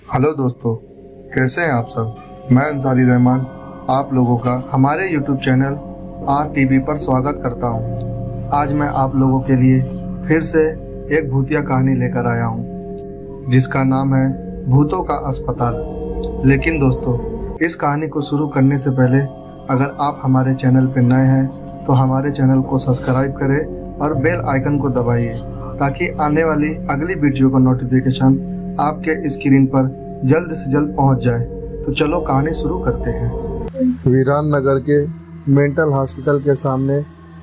Hello दोस्तों, कैसे हैं आप सब। मैं अंसारी रहमान आप लोगों का हमारे YouTube चैनल RTV पर स्वागत करता हूं। आज मैं आप लोगों के लिए फिर से एक भूतिया कहानी लेकर आया हूं, जिसका नाम है भूतों का अस्पताल। लेकिन दोस्तों, इस कहानी को शुरू करने से पहले अगर आप हमारे चैनल पर नए हैं तो हमारे चैनल को सब्सक्राइब करें और बेल आइकन को दबाइए, ताकि आने वाली अगली वीडियो का नोटिफिकेशन आपके स्क्रीन पर जल्द से जल्द पहुंच जाए। तो चलो कहानी शुरू करते हैं। वीरान नगर के मेंटल हॉस्पिटल के सामने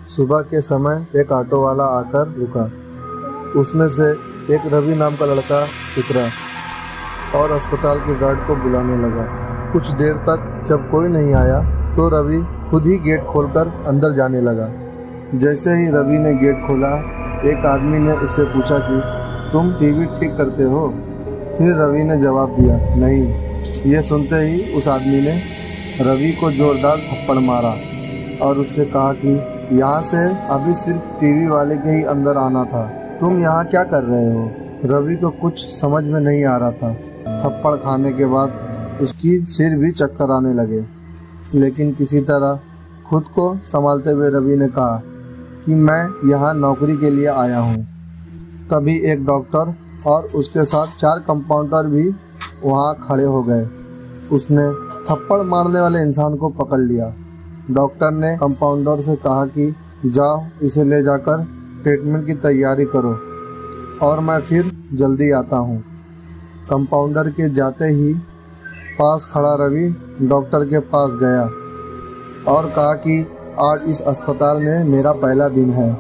सुबह के समय एक ऑटो वाला आकर रुका। उसमें से एक रवि नाम का लड़का उतरा और अस्पताल के गार्ड को बुलाने लगा। कुछ देर तक जब कोई नहीं आया तो रवि खुद ही गेट खोलकर अंदर जाने लगा। जैसे ही रवि ने गेट खोला, एक आदमी ने उससे पूछा कि तुम टीवी ठीक करते हो? फिर रवि ने जवाब दिया, नहीं। ये सुनते ही उस आदमी ने रवि को जोरदार थप्पड़ मारा और उससे कहा कि यहाँ से अभी सिर्फ टीवी वाले के ही अंदर आना था, तुम यहाँ क्या कर रहे हो? रवि को कुछ समझ में नहीं आ रहा था। थप्पड़ खाने के बाद उसकी सिर भी चक्कर आने लगे, लेकिन किसी तरह खुद को संभालते हुए रवि ने कहा कि मैं यहाँ नौकरी के लिए आया हूँ। तभी एक डॉक्टर और उसके साथ 4 कंपाउंडर भी वहाँ खड़े हो गए। उसने थप्पड़ मारने वाले इंसान को पकड़ लिया। डॉक्टर ने कंपाउंडर से कहा कि जाओ, इसे ले जाकर ट्रीटमेंट की तैयारी करो और मैं फिर जल्दी आता हूँ। कंपाउंडर के जाते ही पास खड़ा रवि डॉक्टर के पास गया और कहा कि आज इस अस्पताल में मेरा पहला दिन है।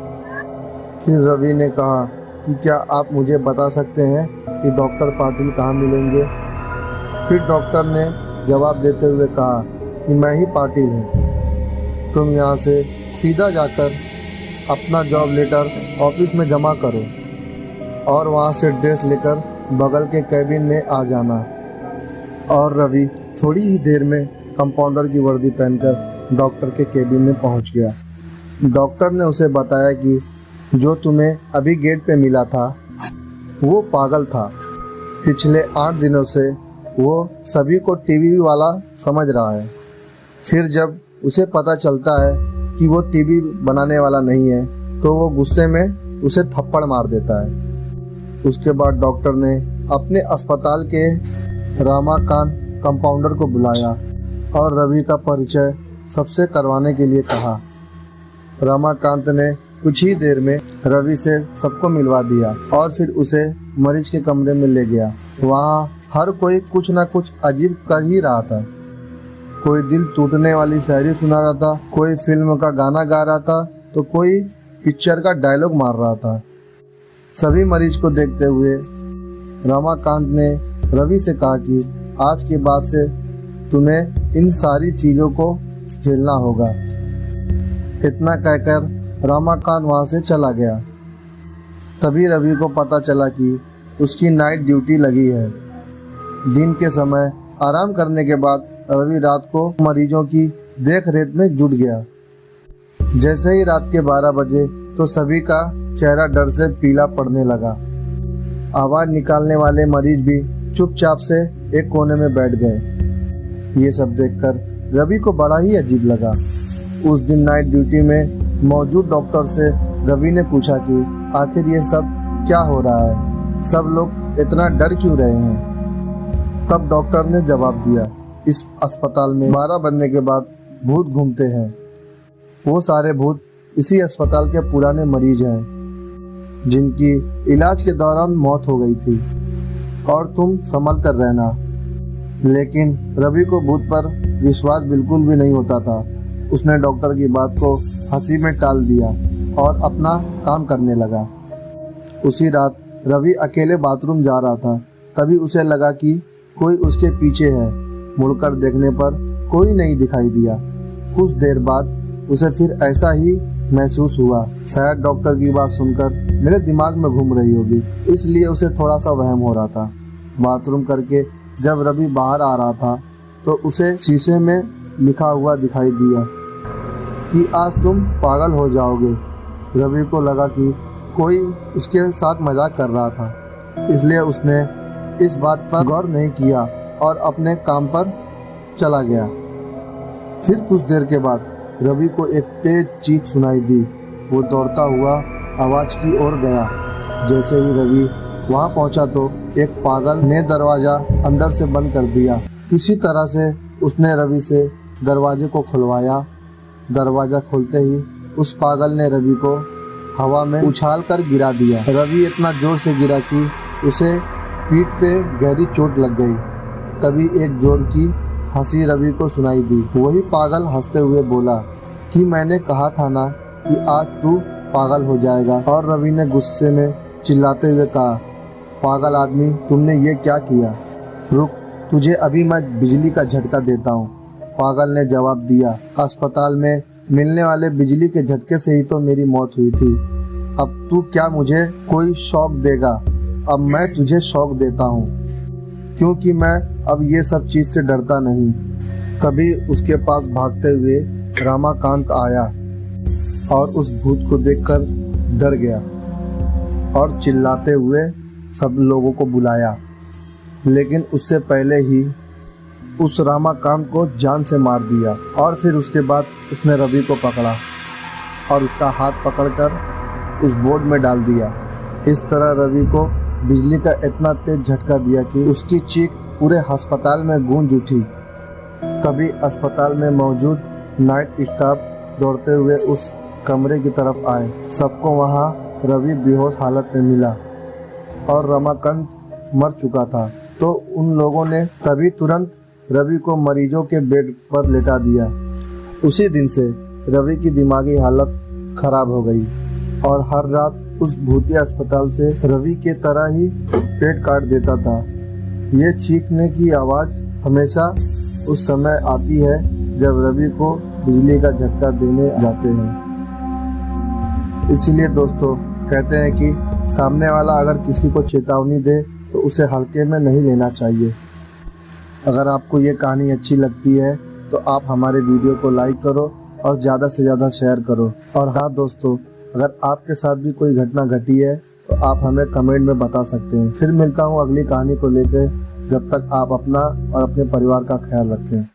फिर रवि ने कहा कि क्या आप मुझे बता सकते हैं कि डॉक्टर पाटिल कहाँ मिलेंगे? फिर डॉक्टर ने जवाब देते हुए कहा कि मैं ही पाटिल हूँ। तुम यहाँ से सीधा जाकर अपना जॉब लेटर ऑफिस में जमा करो और वहाँ से ड्रेस लेकर बगल के कैबिन में आ जाना। और रवि थोड़ी ही देर में कंपाउंडर की वर्दी पहनकर डॉक्टर के केबिन में पहुँच गया। डॉक्टर ने उसे बताया कि जो तुम्हें अभी गेट पे मिला था वो पागल था। पिछले 8 दिनों से वो सभी को टीवी वाला समझ रहा है। फिर जब उसे पता चलता है कि वो टीवी बनाने वाला नहीं है तो वो गुस्से में उसे थप्पड़ मार देता है। उसके बाद डॉक्टर ने अपने अस्पताल के रमाकांत कंपाउंडर को बुलाया और रवि का परिचय सबसे करवाने के लिए कहा। रमाकांत ने कुछ ही देर में रवि से सबको मिलवा दिया और फिर उसे मरीज के कमरे में ले गया। वहाँ हर कोई कुछ ना कुछ अजीब कर ही रहा था। कोई दिल टूटने वाली शायरी सुना रहा था, कोई फिल्म का गाना गा रहा था, तो कोई पिक्चर का डायलॉग मार रहा था। सभी मरीज को देखते हुए रमाकांत ने रवि से कहा कि आज के बाद से तुम्हें इन सारी चीज़ों को झेलना होगा। इतना कहकर रमाकांत वहाँ से चला गया। तभी रवि को पता चला कि उसकी नाइट ड्यूटी लगी है। दिन के समय आराम करने के बाद रवि रात को मरीजों की देख रेख में जुट गया। जैसे ही रात के 12 बजे तो सभी का चेहरा डर से पीला पड़ने लगा। आवाज़ निकालने वाले मरीज भी चुपचाप से एक कोने में बैठ गए। ये सब देखकर रवि को बड़ा ही अजीब लगा। उस दिन नाइट ड्यूटी में मौजूद डॉक्टर से रवि ने पूछा कि आखिर ये सब क्या हो रहा है, सब लोग इतना डर क्यों रहे हैं? तब डॉक्टर ने जवाब दिया, इस अस्पताल में 12 बजने के बाद भूत घूमते हैं। वो सारे भूत इसी अस्पताल के पुराने मरीज हैं जिनकी इलाज के दौरान मौत हो गई थी, और तुम संभल कर रहना। लेकिन रवि को भूत पर विश्वास बिल्कुल भी नहीं होता था। उसने डॉक्टर की बात को हंसी में टाल दिया और अपना काम करने लगा। उसी रात रवि अकेले बाथरूम जा रहा था। तभी उसे लगा कि कोई उसके पीछे है। मुड़कर देखने पर कोई नहीं दिखाई दिया। कुछ देर बाद उसे फिर ऐसा ही महसूस हुआ। शायद डॉक्टर की बात सुनकर मेरे दिमाग में घूम रही होगी, इसलिए उसे थोड़ा सा वहम हो रहा था। बाथरूम करके जब रवि बाहर आ रहा था तो उसे शीशे में लिखा हुआ दिखाई दिया कि आज तुम पागल हो जाओगे। रवि को लगा कि कोई उसके साथ मजाक कर रहा था, इसलिए उसने इस बात पर गौर नहीं किया और अपने काम पर चला गया। फिर कुछ देर के बाद रवि को एक तेज चीख सुनाई दी। वो दौड़ता हुआ आवाज की ओर गया। जैसे ही रवि वहां पहुंचा तो एक पागल ने दरवाजा अंदर से बंद कर दिया। किसी तरह से उसने रवि से दरवाजे को खुलवाया। दरवाजा खोलते ही उस पागल ने रवि को हवा में उछाल कर गिरा दिया। रवि इतना जोर से गिरा कि उसे पीठ पे गहरी चोट लग गई। तभी एक जोर की हंसी रवि को सुनाई दी। वही पागल हंसते हुए बोला कि मैंने कहा था ना कि आज तू पागल हो जाएगा। और रवि ने गुस्से में चिल्लाते हुए कहा, पागल आदमी, तुमने ये क्या किया? रुक, तुझे अभी मैं बिजली का झटका देता हूँ। पागल ने जवाब दिया, अस्पताल में मिलने वाले बिजली के झटके से ही तो मेरी मौत हुई थी। अब तू क्या मुझे कोई शौक देगा? अब मैं तुझे शौक देता हूँ, क्योंकि मैं अब ये सब चीज से डरता नहीं। तभी उसके पास भागते हुए रमाकांत आया और उस भूत को देखकर डर गया और चिल्लाते हुए सब लोगों को बुलाया। लेकिन उससे पहले ही उस रमाकांत को जान से मार दिया। और फिर उसके बाद उसने रवि को पकड़ा और उसका हाथ पकड़कर उस बोर्ड में डाल दिया। इस तरह रवि को बिजली का इतना तेज झटका दिया कि उसकी चीख पूरे अस्पताल में गूंज उठी। तभी अस्पताल में मौजूद नाइट स्टाफ दौड़ते हुए उस कमरे की तरफ आए। सबको वहां रवि बेहोश हालत में मिला और रमाकांत मर चुका था। तो उन लोगों ने तभी तुरंत रवि को मरीजों के बेड पर लेटा दिया। उसी दिन से रवि की दिमागी हालत खराब हो गई और हर रात उस भूतिया अस्पताल से रवि के तरह ही पेट काट देता था। ये चीखने की आवाज़ हमेशा उस समय आती है जब रवि को बिजली का झटका देने जाते हैं। इसीलिए दोस्तों कहते हैं कि सामने वाला अगर किसी को चेतावनी दे तो उसे हल्के में नहीं लेना चाहिए। अगर आपको ये कहानी अच्छी लगती है तो आप हमारे वीडियो को लाइक करो और ज़्यादा से ज़्यादा शेयर करो। और हाँ दोस्तों, अगर आपके साथ भी कोई घटना घटी है तो आप हमें कमेंट में बता सकते हैं। फिर मिलता हूँ अगली कहानी को लेकर। जब तक आप अपना और अपने परिवार का ख्याल रखें।